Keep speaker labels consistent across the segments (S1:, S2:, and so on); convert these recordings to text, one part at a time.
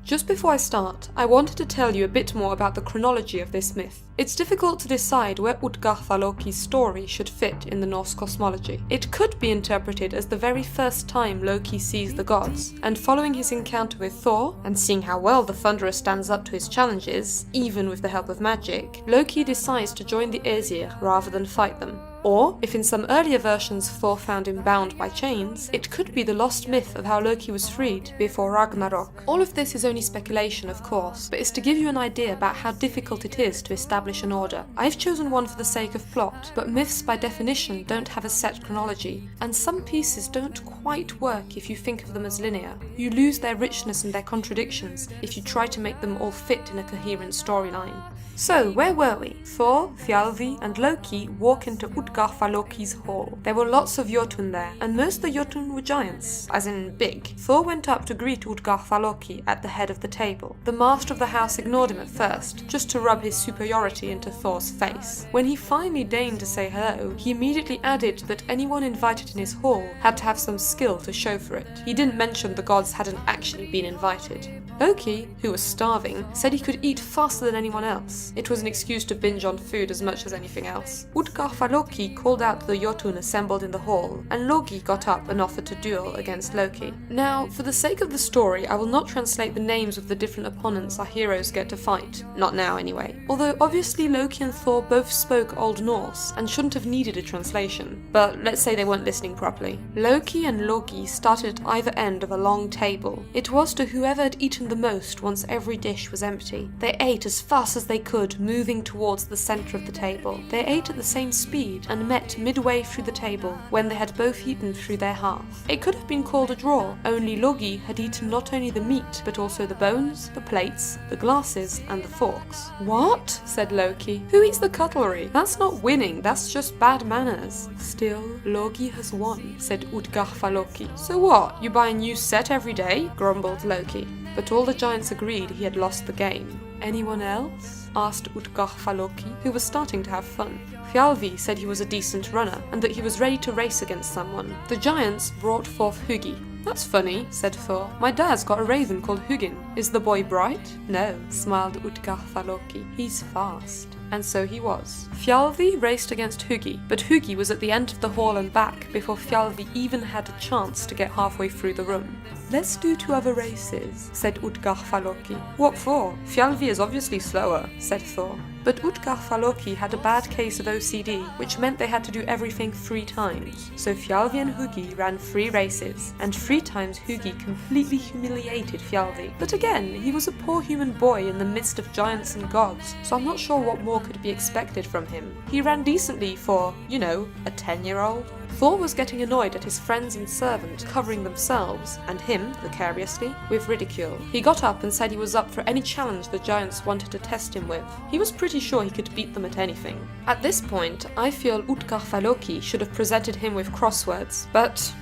S1: Just before I start, I wanted to tell you a bit more about the chronology of this myth. It's difficult to decide where Utgarthaloki's story should fit in the Norse cosmology. It could be interpreted as the very first time Loki sees the gods, and following his encounter with Thor, and seeing how well the Thunderer stands up to his challenges, even with the help of magic, Loki decides to join the Aesir rather than fight them. Or, if in some earlier versions Thor found him bound by chains, it could be the lost myth of how Loki was freed before Ragnarok. All of this is only speculation, of course, but it's to give you an idea about how difficult it is to establish an order. I've chosen one for the sake of plot, but myths by definition don't have a set chronology, and some pieces don't quite work if you think of them as linear. You lose their richness and their contradictions if you try to make them all fit in a coherent storyline. So, where were we? Thor, Thjalfi, and Loki walk into Utgarthaloki's hall. There were lots of Jotun there, and most of the Jotun were giants, as in big. Thor went up to greet Utgarthaloki at the head of the table. The master of the house ignored him at first, just to rub his superiority into Thor's face. When he finally deigned to say hello, he immediately added that anyone invited in his hall had to have some skill to show for it. He didn't mention the gods hadn't actually been invited. Loki, who was starving, said he could eat faster than anyone else. It was an excuse to binge on food as much as anything else. Utgarthaloki called out the Jotun assembled in the hall, and Loki got up and offered to duel against Loki. Now, for the sake of the story, I will not translate the names of the different opponents our heroes get to fight. Not now, anyway. Although obviously Loki and Thor both spoke Old Norse, and shouldn't have needed a translation. But let's say they weren't listening properly. Loki and Logi started at either end of a long table. It was to whoever had eaten the most once every dish was empty. They ate as fast as they could, moving towards the center of the table. They ate at the same speed and met midway through the table when they had both eaten through their half. It could have been called a draw, only Logi had eaten not only the meat but also the bones, the plates, the glasses and the forks. What? Said Loki. Who eats the cutlery? That's not winning, that's just bad manners. Still, Logi has won, said Utgarthaloki. So what, you buy a new set every day? Grumbled Loki. But all the giants agreed he had lost the game. Anyone else? Asked Utgarthaloki, who was starting to have fun. Thjalfi said he was a decent runner, and that he was ready to race against someone. The giants brought forth Hugi. That's funny, said Thor. My dad's got a raven called Hugin. Is the boy bright? No, smiled Utgarthaloki. He's fast. And so he was. Thjalfi raced against Hugi, but Hugi was at the end of the hall and back before Thjalfi even had a chance to get halfway through the room. Let's do 2 other races, said Utgarthaloki. What for? Thjalfi is obviously slower, said Thor. But Utgarthaloki had a bad case of OCD, which meant they had to do everything 3 times. So Thjalfi and Hugi ran 3 races, and 3 times Hugi completely humiliated Thjalfi. But again, he was a poor human boy in the midst of giants and gods, so I'm not sure what more could be expected from him. He ran decently for, you know, a 10-year-old. Thor was getting annoyed at his friends and servant covering themselves, and him, vicariously, with ridicule. He got up and said he was up for any challenge the giants wanted to test him with. He was pretty sure he could beat them at anything. At this point, I feel Utgarthaloki should have presented him with crosswords, but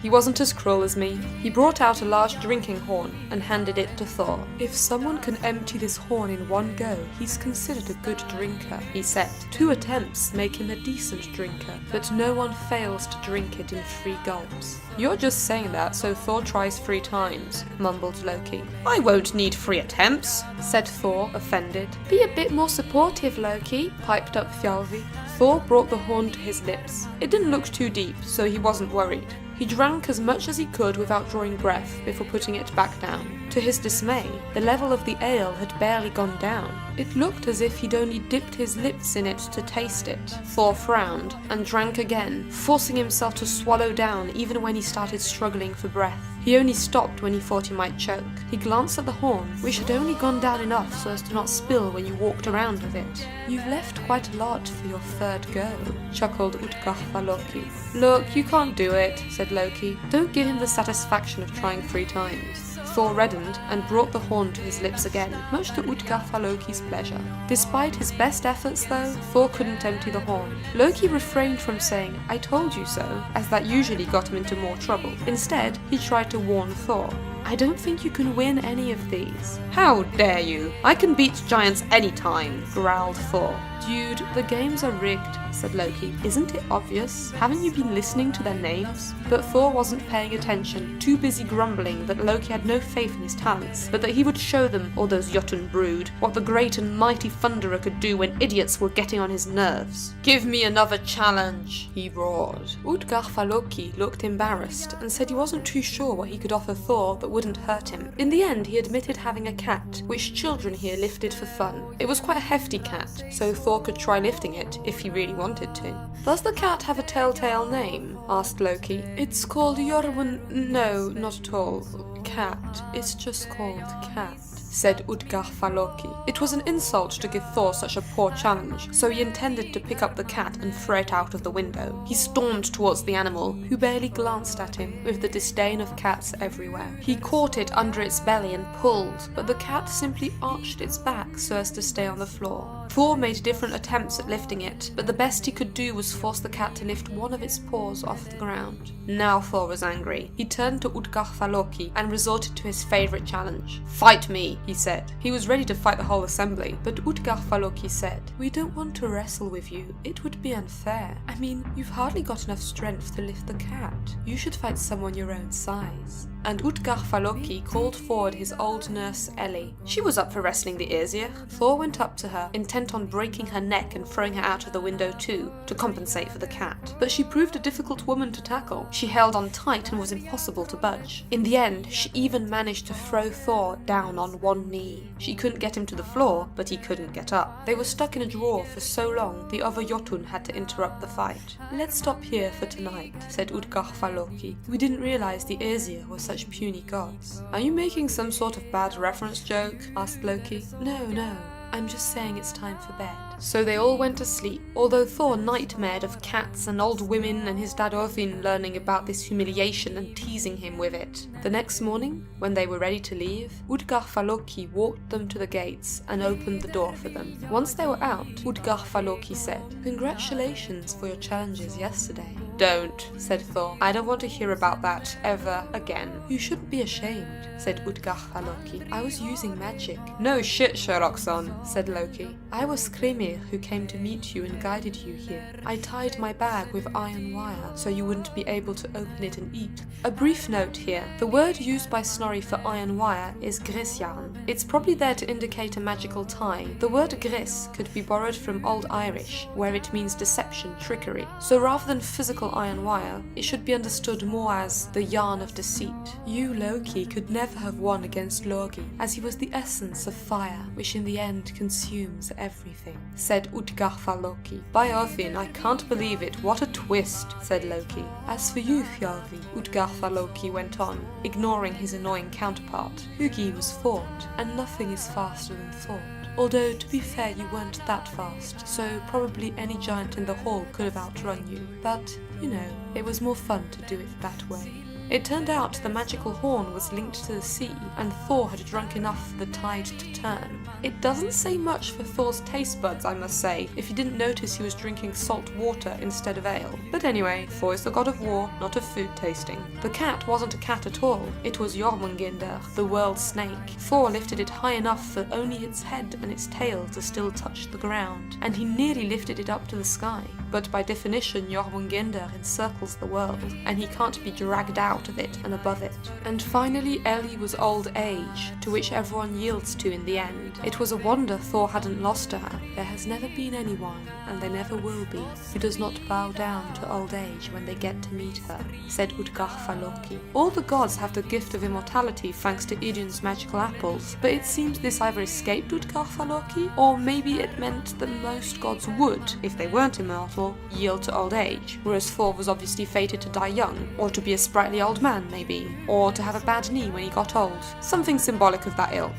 S1: he wasn't as cruel as me. He brought out a large drinking horn and handed it to Thor. If someone can empty this horn in one go, he's considered a good drinker, he said. 2 attempts make him a decent drinker, but no one fails to drink it in 3 gulps. You're just saying that so Thor tries 3 times, mumbled Loki. I won't need 3 attempts, said Thor, offended. Be a bit more supportive, Loki, piped up Thjalfi. Thor brought the horn to his lips. It didn't look too deep, so he wasn't worried. He drank as much as he could without drawing breath before putting it back down. To his dismay, the level of the ale had barely gone down. It looked as if he'd only dipped his lips in it to taste it. Thor frowned and drank again, forcing himself to swallow down even when he started struggling for breath. He only stopped when he thought he might choke. He glanced at the horn, which had only gone down enough so as to not spill when you walked around with it. You've left quite a lot for your 3rd go, chuckled Utgarthaloki. Look, you can't do it, said Loki. Don't give him the satisfaction of trying 3 times. Thor reddened and brought the horn to his lips again, much to Utgarthaloki's pleasure. Despite his best efforts though, Thor couldn't empty the horn. Loki refrained from saying, "I told you so," as that usually got him into more trouble. Instead, he tried to warn Thor. I don't think you can win any of these. How dare you? I can beat giants anytime, growled Thor. Dude, the games are rigged, said Loki. Isn't it obvious? Haven't you been listening to their names? But Thor wasn't paying attention, too busy grumbling that Loki had no faith in his talents, but that he would show them, all those Jotun brood, what the great and mighty Thunderer could do when idiots were getting on his nerves. Give me another challenge, he roared. Utgarfa-Loki looked embarrassed and said he wasn't too sure what he could offer Thor that wouldn't hurt him. In the end, he admitted having a cat, which children here lifted for fun. It was quite a hefty cat, so Thor could try lifting it if he really wanted to. Does the cat have a telltale name? Asked Loki. It's called Jormungandr. No, not at all. Cat. It's just called Cat, said Utgarfa-Loki. It was an insult to give Thor such a poor challenge, so he intended to pick up the cat and throw it out of the window. He stormed towards the animal, who barely glanced at him, with the disdain of cats everywhere. He caught it under its belly and pulled, but the cat simply arched its back so as to stay on the floor. Thor made different attempts at lifting it, but the best he could do was force the cat to lift one of its paws off the ground. Now Thor was angry. He turned to Utgarfa-Loki and resorted to his favourite challenge. Fight me, he said. He was ready to fight the whole assembly, but Utgarfa-Loki said, We don't want to wrestle with you. It would be unfair. I mean, you've hardly got enough strength to lift the cat. You should fight someone your own size. And Utgarfa-Loki called forward his old nurse Ellie. She was up for wrestling the Aesir. Thor went up to her, intent on breaking her neck and throwing her out of the window too, to compensate for the cat. But she proved a difficult woman to tackle. She held on tight and was impossible to budge. In the end, she even managed to throw Thor down on one knee. She couldn't get him to the floor, but he couldn't get up. They were stuck in a drawer for so long, the other Jotun had to interrupt the fight. Let's stop here for tonight, said Utgarfa-Loki. We didn't realize the Aesir were such puny gods. Are you making some sort of bad reference joke? Asked Loki. No. I'm just saying it's time for bed. So they all went to sleep, although Thor nightmared of cats and old women and his dad Odin learning about this humiliation and teasing him with it. The next morning, when they were ready to leave, Utgarfa-Loki walked them to the gates and opened the door for them. Once they were out, Utgarfa-Loki said, Congratulations for your challenges yesterday. Don't, said Thor. I don't want to hear about that ever again. You shouldn't be ashamed, said Utgarfa-Loki. I was using magic. No shit, Sherlockson, said Loki. I was Skrimir who came to meet you and guided you here. I tied my bag with iron wire so you wouldn't be able to open it and eat. A brief note here. The word used by Snorri for iron wire is grisjarn. It's probably there to indicate a magical tie. The word gris could be borrowed from Old Irish, where it means deception, trickery. So rather than physical iron wire, it should be understood more as the yarn of deceit. You, Loki, could never have won against Logi, as he was the essence of fire, which in the end consumes everything, said Utgarfa-Loki. By Odin, I can't believe it. What a twist, said Loki. As for you, Thjalfi, Utgarfa-Loki went on, ignoring his annoying counterpart. Hugi was fought, and nothing is faster than thought. Although, to be fair, you weren't that fast, so probably any giant in the hall could have outrun you. But, you know, it was more fun to do it that way. It turned out the magical horn was linked to the sea, and Thor had drunk enough for the tide to turn. It doesn't say much for Thor's taste buds, I must say, if you didn't notice he was drinking salt water instead of ale. But anyway, Thor is the god of war, not of food tasting. The cat wasn't a cat at all, it was Jormungandr, the world snake. Thor lifted it high enough for only its head and its tail to still touch the ground, and he nearly lifted it up to the sky. But by definition, Jormungandr encircles the world, and he can't be dragged out of it and above it. And finally, Ellie was old age, to which everyone yields to in the end. It was a wonder Thor hadn't lost to her. There has never been anyone, and there never will be, who does not bow down to old age when they get to meet her, said Utgarfa-Loki. All the gods have the gift of immortality thanks to Idun's magical apples, but it seems this either escaped Utgarfa-Loki, or maybe it meant that most gods would, if they weren't immortal, yield to old age, whereas Thor was obviously fated to die young, or to be a sprightly old man maybe, or to have a bad knee when he got old. Something symbolic of that ilk.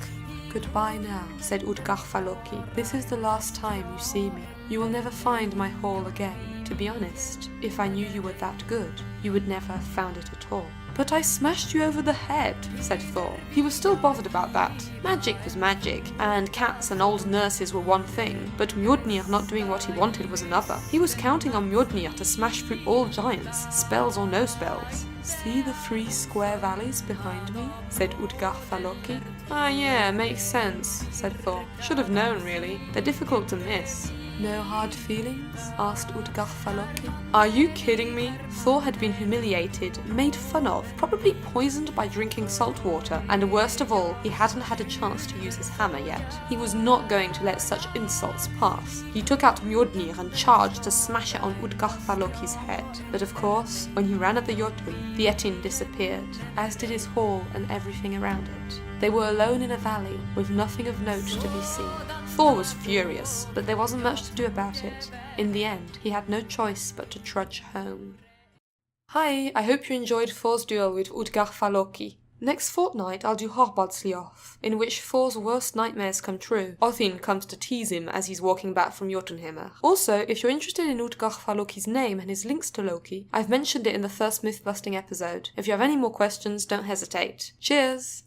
S1: Goodbye now, said Utgarfa-Loki. This is the last time you see me. You will never find my hall again. To be honest, if I knew you were that good, you would never have found it at all. But I smashed you over the head, said Thor. He was still bothered about that. Magic was magic, and cats and old nurses were one thing, but Mjolnir not doing what he wanted was another. He was counting on Mjolnir to smash through all giants, spells or no spells. See the 3 square valleys behind me? Said Utgarda Loki. Ah yeah, makes sense, said Thor. Should have known really. They're difficult to miss. No hard feelings? Asked Utgarda Loki. Are you kidding me? Thor had been humiliated, made fun of, probably poisoned by drinking salt water, and worst of all, he hadn't had a chance to use his hammer yet. He was not going to let such insults pass. He took out Mjolnir and charged to smash it on Utgarda Loki's head. But of course, when he ran at the Jotun, the Etin disappeared, as did his hall and everything around it. They were alone in a valley, with nothing of note to be seen. Thor was furious, but there wasn't much to do about it. In the end, he had no choice but to trudge home. Hi, I hope you enjoyed Thor's duel with Utgarda Loki. Next fortnight I'll do Harbardsliof, in which Thor's worst nightmares come true. Odin comes to tease him as he's walking back from Jotunheimr. Also, if you're interested in Utgarda Loki's name and his links to Loki, I've mentioned it in the first myth-busting episode. If you have any more questions, don't hesitate. Cheers!